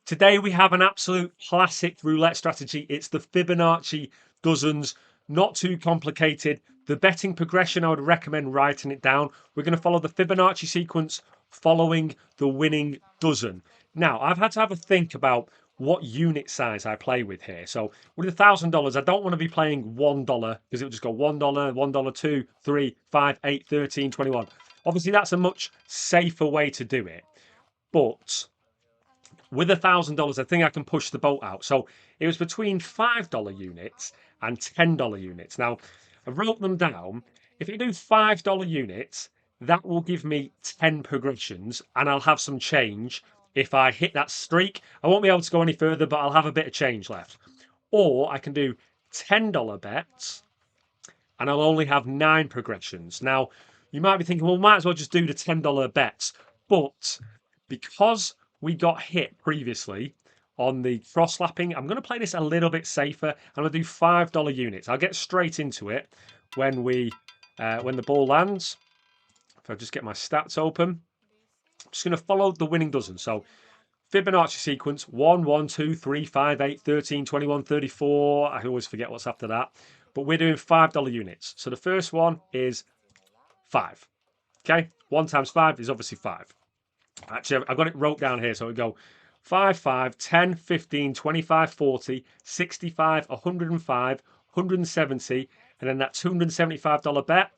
Today we have an absolute classic roulette strategy. It's the Fibonacci dozens, not too complicated. The betting progression, I would recommend writing it down. We're going to follow the Fibonacci sequence following the winning dozen. Now, I've had to have a think about what unit size I play with here. So with $1,000, I don't want to be playing $1 because it will just go $1, $1, 2, 3, 5, 8, 13, 21. Obviously, that's a much safer way to do it. But with $1,000, I think I can push the boat out. So it was between $5 units and $10 units. Now, I wrote them down. If you do $5 units, that will give me 10 progressions, and I'll have some change if I hit that streak. I won't be able to go any further, but I'll have a bit of change left. Or I can do $10 bets, and I'll only have 9 progressions. Now, you might be thinking, well, might as well just do the $10 bets. But because we got hit previously on the cross lapping, I'm going to play this a little bit safer. I'm going to do $5 units. I'll get straight into it when the ball lands. If I just get my stats open, I'm just going to follow the winning dozen. So Fibonacci sequence 1, 1, 2, 3, 5, 8, 13, 21, 34. I always forget what's after that. But we're doing $5 units. So the first one is 5. Okay, 1 times 5 is obviously 5. Actually, I've got it wrote down here. So we go 5, 5, 10, 15, 25, 40, 65, 105, 170, and then that $275 bet.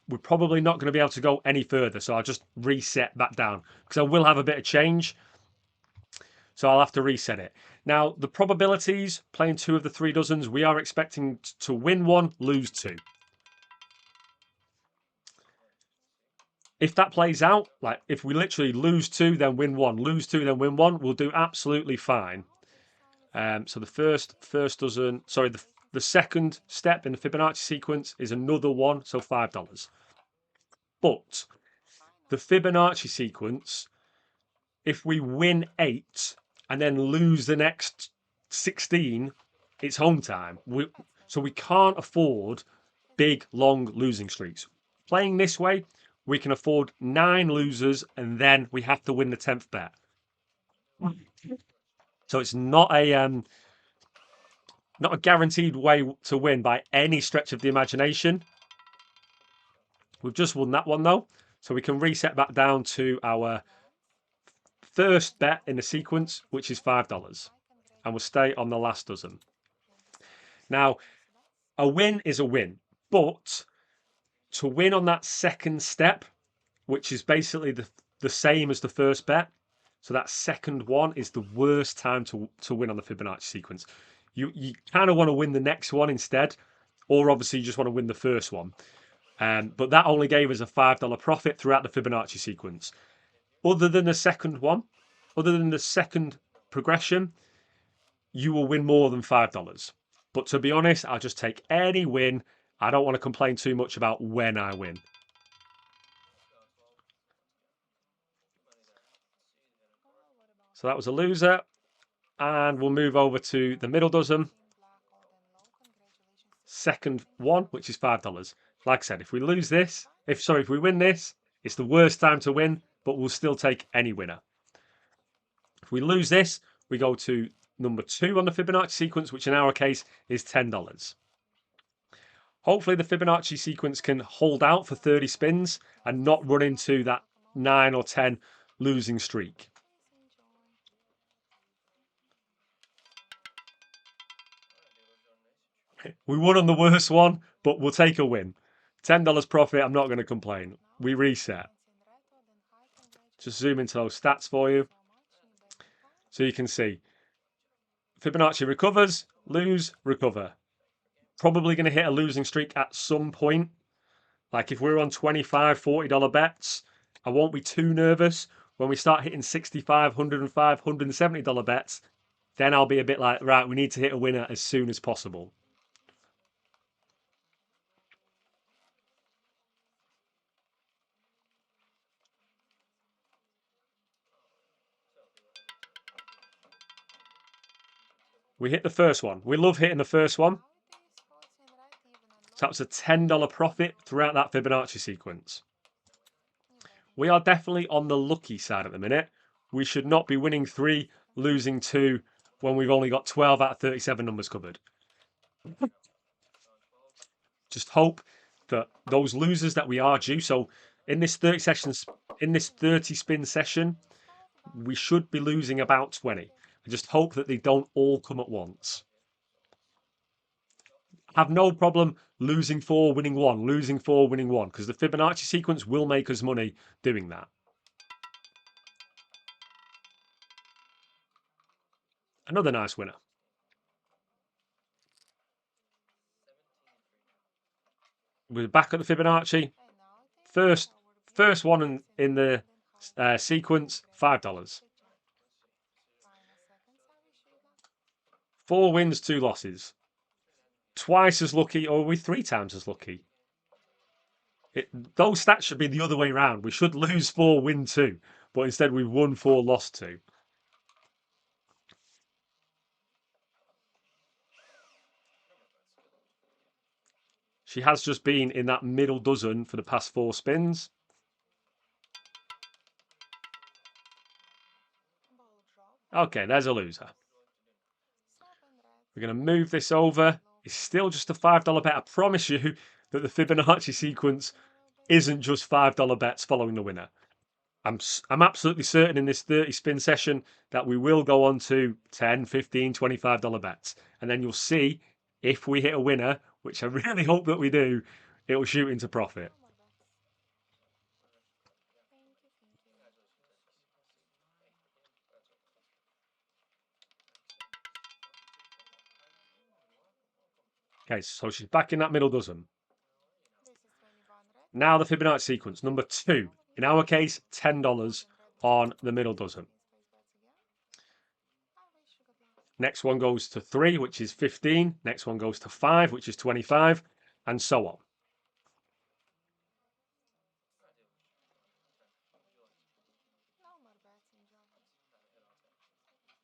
We're probably not going to be able to go any further. So I'll just reset back down because I will have a bit of change. So I'll have to reset it. Now, the probabilities, playing 2 of the 3 dozens, we are expecting to win 1, lose 2. If that plays out, like if we literally lose 2, then win 1, lose 2, then win 1, we'll do absolutely fine. So the first dozen, sorry, the second step in the Fibonacci sequence is another 1, so $5. But the Fibonacci sequence, if we win 8 and then lose the next 16, it's home time. So we can't afford big, long losing streaks. Playing this way, we can afford 9 losers and then we have to win the 10th bet. So it's not a guaranteed way to win by any stretch of the imagination. We've just won that one though, so we can reset back down to our first bet in the sequence, which is $5, and we'll stay on the last dozen. Now, a win is a win, but to win on that second step, which is basically the same as the first bet, so that second one is the worst time to win on the Fibonacci sequence. You kind of want to win the next one instead, or obviously you just want to win the first one. But that only gave us a $5 profit throughout the Fibonacci sequence. Other than the second one, other than the second progression, you will win more than $5. But to be honest, I'll just take any win. I don't want to complain too much about when I win. So that was a loser. And we'll move over to the middle dozen. Second one, which is $5. Like I said, if we lose this, if we win this, it's the worst time to win, but we'll still take any winner. If we lose this, we go to number 2 on the Fibonacci sequence, which in our case is $10. Hopefully the Fibonacci sequence can hold out for 30 spins and not run into that 9 or 10 losing streak. We won on the worst one, but we'll take a win. $10 profit, I'm not going to complain. We reset. Just zoom into those stats for you. So you can see Fibonacci recovers, lose, recover. Probably going to hit a losing streak at some point. Like if we're on $25, $40 bets, I won't be too nervous. When we start hitting $65, $105, $170 bets, then I'll be a bit like, right, we need to hit a winner as soon as possible. We hit the first one. We love hitting the first one. So that's a $10 profit throughout that Fibonacci sequence. We are definitely on the lucky side at the minute. We should not be winning 3 losing 2 when we've only got 12 out of 37 numbers covered. Just hope that those losers that we are due. So in this 30 sessions, in this 30 spin session, we should be losing about 20. I just hope that they don't all come at once. Have no problem losing 4, winning 1, losing 4, winning 1, because the Fibonacci sequence will make us money doing that. Another nice winner. We're back at the Fibonacci. First one in the sequence, $5. 4 wins, 2 losses. Twice as lucky, or are we 3 times as lucky? Those stats should be the other way around. We should lose 4, win 2, but instead we've won 4, lost 2. She has just been in that middle dozen for the past 4 spins. Okay, there's a loser. We're going to move this over. It's still just a $5 bet. I promise you that the Fibonacci sequence isn't just $5 bets following the winner. I'm absolutely certain in this 30 spin session that we will go on to 10, 15, $25 bets. And then you'll see if we hit a winner, which I really hope that we do, it will shoot into profit. Okay, so she's back in that middle dozen. Now the Fibonacci sequence, number 2. In our case, $10 on the middle dozen. Next one goes to 3, which is 15. Next one goes to 5, which is 25, and so on.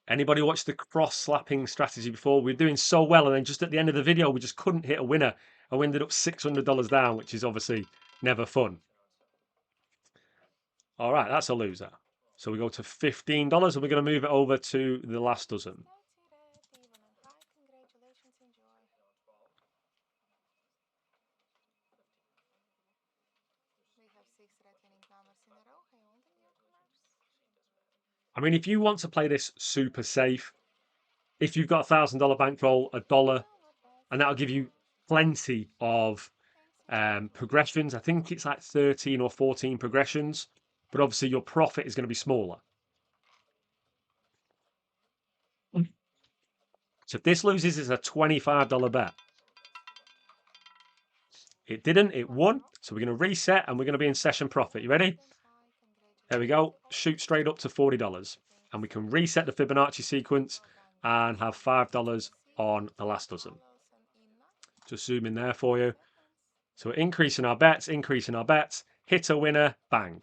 Anybody watched the cross-slapping strategy before? We were doing so well, and then just at the end of the video, we just couldn't hit a winner, and we ended up $600 down, which is obviously never fun. All right, that's a loser. So we go to $15, and we're going to move it over to the last dozen. I mean, if you want to play this super safe, if you've got a $1,000 bankroll, $1, and that'll give you plenty of progressions. I think it's like 13 or 14 progressions, but obviously your profit is going to be smaller. So if this loses, it's a $25 bet. It didn't, it won. So we're going to reset and we're going to be in session profit. You ready? There we go. Shoot straight up to $40. And we can reset the Fibonacci sequence and have $5 on the last dozen. Just zoom in there for you. So we're increasing our bets, hit a winner, bang.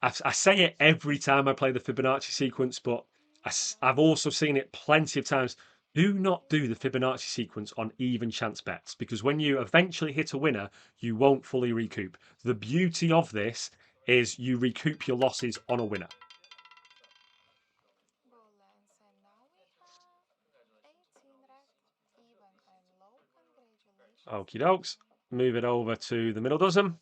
I say it every time I play the Fibonacci sequence, but I've also seen it plenty of times. Do not do the Fibonacci sequence on even chance bets, because when you eventually hit a winner, you won't fully recoup. The beauty of this is you recoup your losses on a winner. Okie dokes. Move it over to the middle dozen.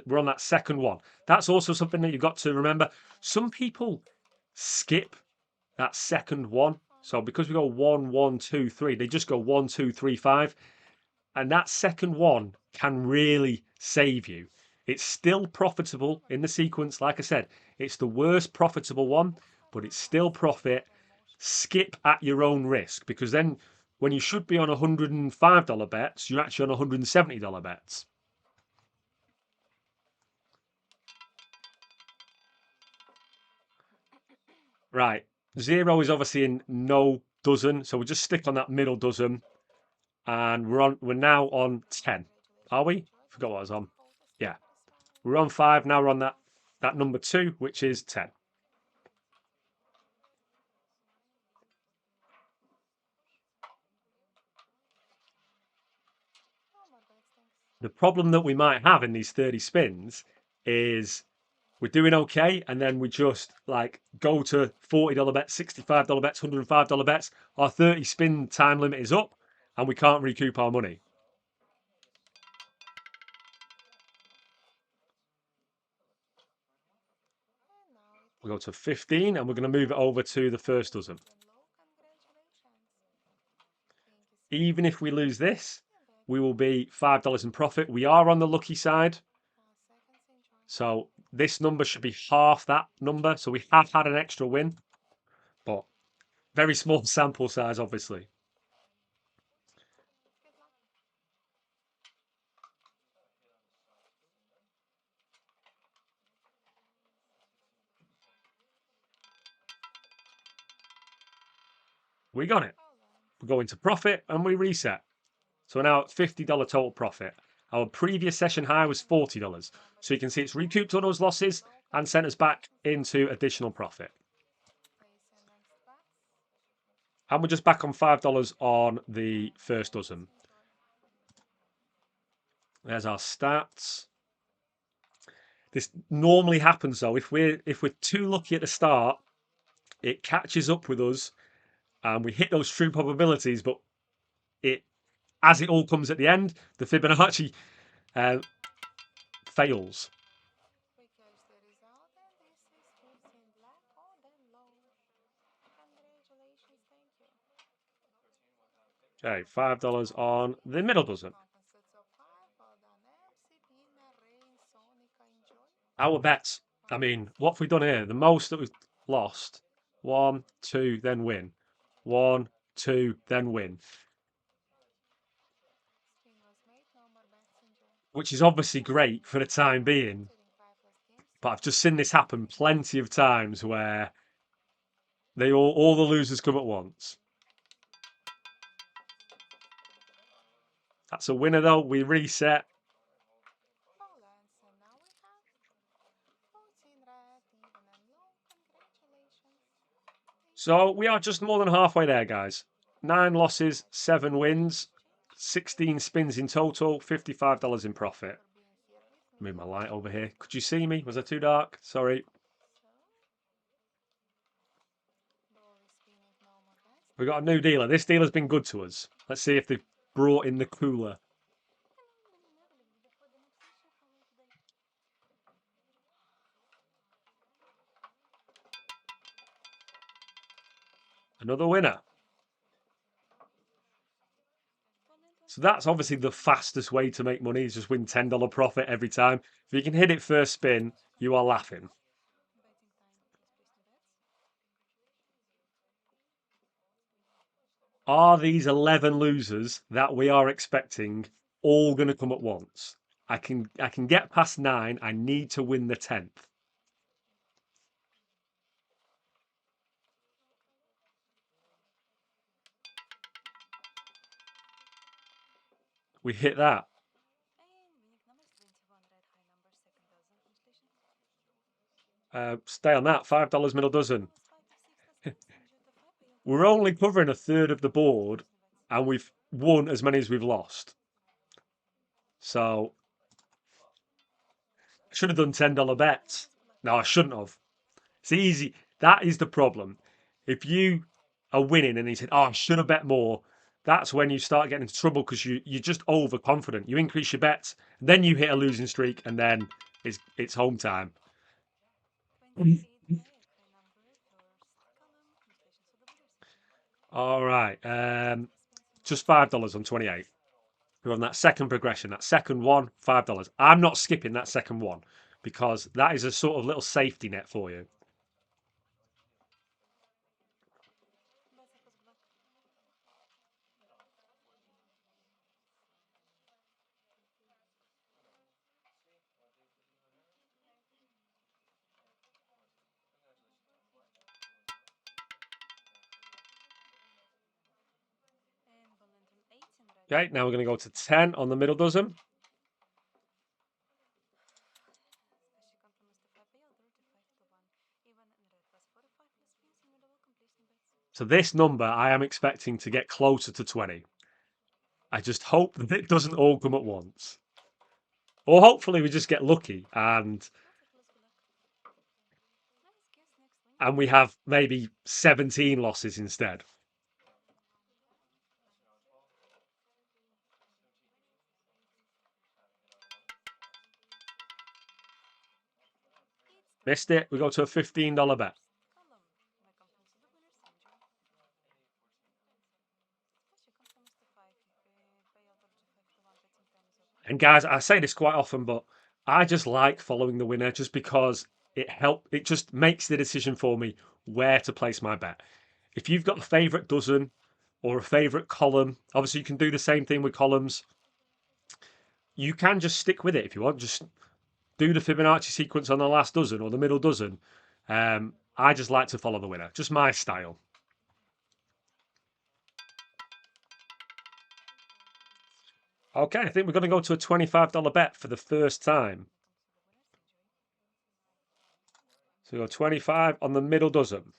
We're on that second one. That's also something that you've got to remember. Some people skip that second one. So because we go 1, 1, 2, 3, they just go 1, 2, 3, 5. And that second one can really save you. It's still profitable in the sequence. Like I said, it's the worst profitable one, but it's still profit. Skip at your own risk, because then when you should be on $105 bets, you're actually on $170 bets. Right. 0 is obviously in no dozen, so we'll just stick on that middle dozen. And we're now on 10. Are we? Forgot what I was on. Yeah. We're on 5, now we're on that number 2, which is 10. The problem that we might have in these 30 spins is we're doing okay, and then we just like go to $40 bets, $65 bets, $105 bets. Our 30 spin time limit is up, and we can't recoup our money. We go to 15, and we're going to move it over to the first dozen. Even if we lose this, we will be $5 in profit. We are on the lucky side. So this number should be half that number. So we have had an extra win, but very small sample size, obviously. We got it. We go into profit and we reset. So we're now at $50 total profit. Our previous session high was $40. So you can see it's recouped all those losses and sent us back into additional profit. And we're just back on $5 on the first dozen. There's our stats. This normally happens though. If we're too lucky at the start, it catches up with us and we hit those true probabilities, but as it all comes at the end, the Fibonacci fails. Okay, $5 on the middle dozen. Our bets. I mean, what have we done here? The most that we've lost. 1, 2, then win. 1, 2, then win. Which is obviously great for the time being. But I've just seen this happen plenty of times where all the losers come at once. That's a winner though. We reset. So we are just more than halfway there, guys. 9 losses, 7 wins, 16 spins in total, $55 in profit. Move my light over here. Could you see me? Was I too dark? Sorry. We got a new dealer. This dealer's been good to us. Let's see if they've brought in the cooler. Another winner. So that's obviously the fastest way to make money, is just win $10 profit every time. If you can hit it first spin, you are laughing. Are these 11 losers that we are expecting all going to come at once? I can get past 9. I need to win the 10th. We hit that. Stay on that. $5 middle dozen. We're only covering a third of the board, and we've won as many as we've lost. So I should have done $10 bets. No, I shouldn't have. It's easy. That is the problem. If you are winning and you said, "Oh, I should have bet more," that's when you start getting into trouble, because you're just overconfident. You increase your bets, then you hit a losing streak, and then it's home time. All right, just $5 on 28. We're on that second progression, that second one, $5. I'm not skipping that second one, because that is a sort of little safety net for you. Okay, now we're going to go to 10 on the middle dozen. So this number, I am expecting to get closer to 20. I just hope that it doesn't all come at once. Or hopefully we just get lucky and and we have maybe 17 losses instead. Missed it. We go to a $15 bet. And guys, I say this quite often, but I just like following the winner just because it just makes the decision for me where to place my bet. If you've got a favorite dozen or a favorite column, obviously you can do the same thing with columns. You can just stick with it if you want. Just do the Fibonacci sequence on the last dozen or the middle dozen. I just like to follow the winner, just my style. Okay, I think we're going to go to a $25 bet for the first time. So we go 25 on the middle dozen.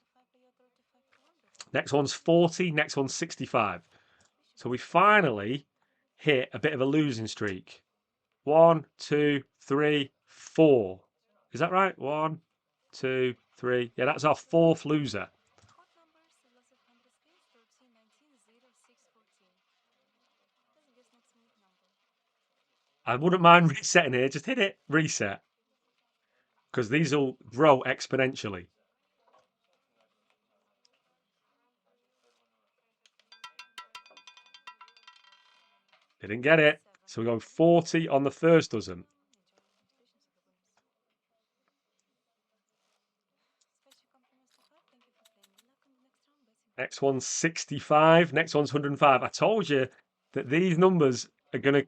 Next one's 40, next one's 65. So we finally hit a bit of a losing streak. 1, 2, 3, 4. Is that right? 1, 2, 3. Yeah, that's our fourth loser. I wouldn't mind resetting here. Just hit it, reset. Because these will grow exponentially. Didn't get it. So we go 40 on the first dozen. Next one's 65. Next one's 105. I told you that these numbers are gonna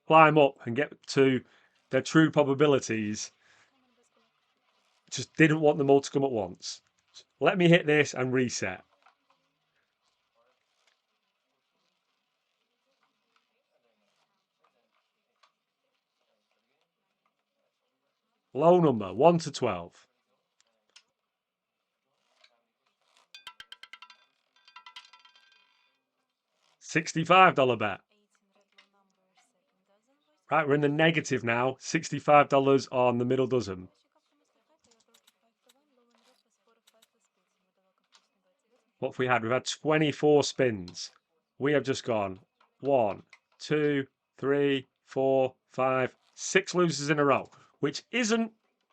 climb up and get to their true probabilities. Just didn't want them all to come at once. Let me hit this and reset. Low number, 1 to 12. $65 bet. Right, we're in the negative now. $65 on the middle dozen. What have we had? We've had 24 spins. We have just gone 1, 2, 3, 4, 5, 6 losers in a row, which isn't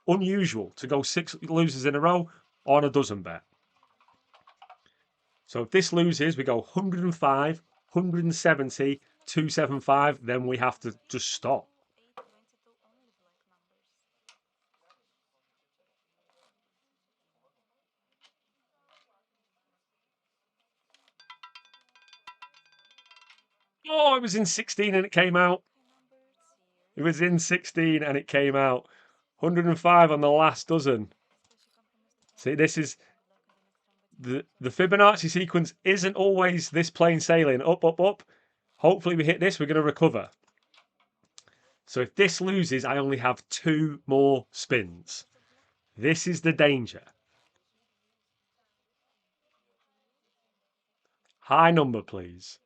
unusual to go 6 losers in a row on a dozen bet. So if this loses, we go 105, 170, 275, then we have to just stop. Oh, it was in 16 and it came out. It was in 16 and it came out. 105 on the last dozen. See, this is the Fibonacci sequence isn't always this plain sailing, up, up, up. Hopefully we hit this, we're going to recover. So if this loses, I only have 2 more spins. This is the danger. High number, please.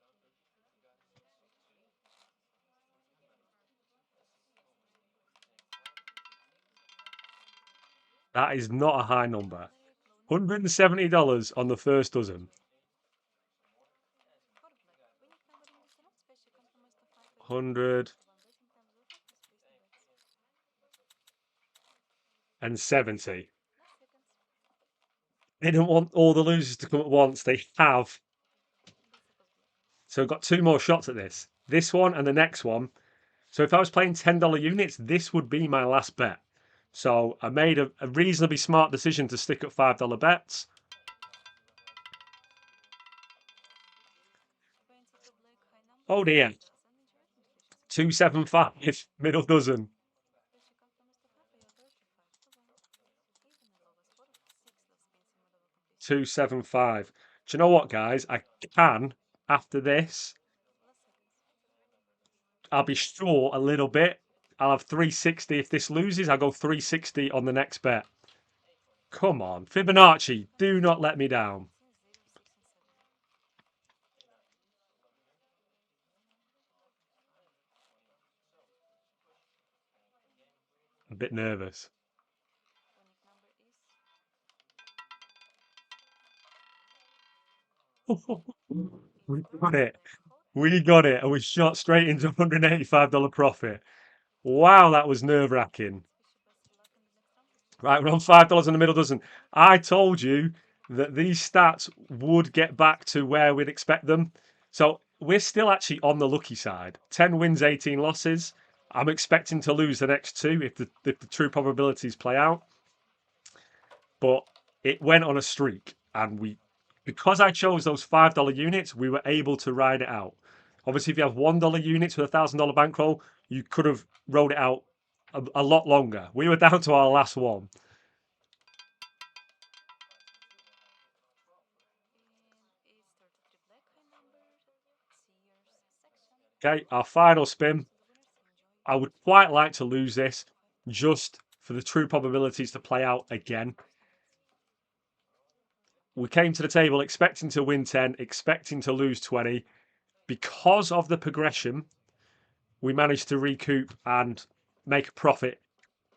That is not a high number. $170 on the first dozen. 170. They didn't want all the losers to come at once. They have. So I've got 2 more shots at this. This one and the next one. So if I was playing $10 units, this would be my last bet. So I made a reasonably smart decision to stick at $5 bets. Oh dear. 275, middle dozen. $275. Do you know what, guys? I can, after this, I'll be short a little bit. I'll have 360. If this loses, I'll go 360 on the next bet. Come on. Fibonacci, do not let me down. A bit nervous. We got it. We got it. And we shot straight into $185 profit. Wow, that was nerve-wracking. Right, we're on $5 in the middle dozen. I told you that these stats would get back to where we'd expect them. So we're still actually on the lucky side. 10 wins, 18 losses. I'm expecting to lose the next two if the true probabilities play out. But it went on a streak, and because I chose those $5 units, we were able to ride it out. Obviously, if you have $1 units with a $1,000 bankroll, you could have rode it out a lot longer. We were down to our last one. Okay, our final spin. I would quite like to lose this just for the true probabilities to play out again. We came to the table expecting to win 10, expecting to lose 20. Because of the progression, we managed to recoup and make a profit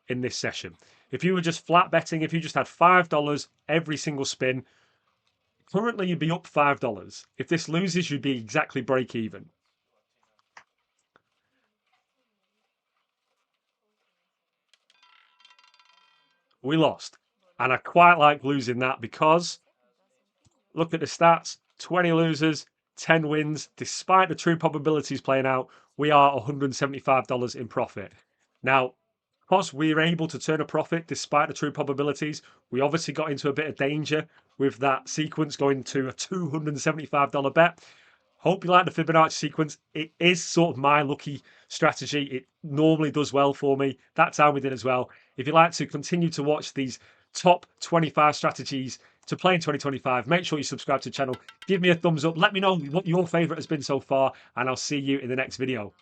in this session. If you were just flat betting, if you just had $5 every single spin, currently you'd be up $5. If this loses, you'd be exactly break even. We lost. And I quite like losing that because look at the stats, 20 losers, 10 wins. Despite the true probabilities playing out, we are $175 in profit. Now, because we're able to turn a profit despite the true probabilities, we obviously got into a bit of danger with that sequence going to a $275 bet. Hope you like the Fibonacci sequence. It is sort of my lucky strategy. It normally does well for me. That time we did as well. If you'd like to continue to watch these top 25 strategies to play in 2025, make sure you subscribe to the channel. Give me a thumbs up. Let me know what your favorite has been so far, and I'll see you in the next video.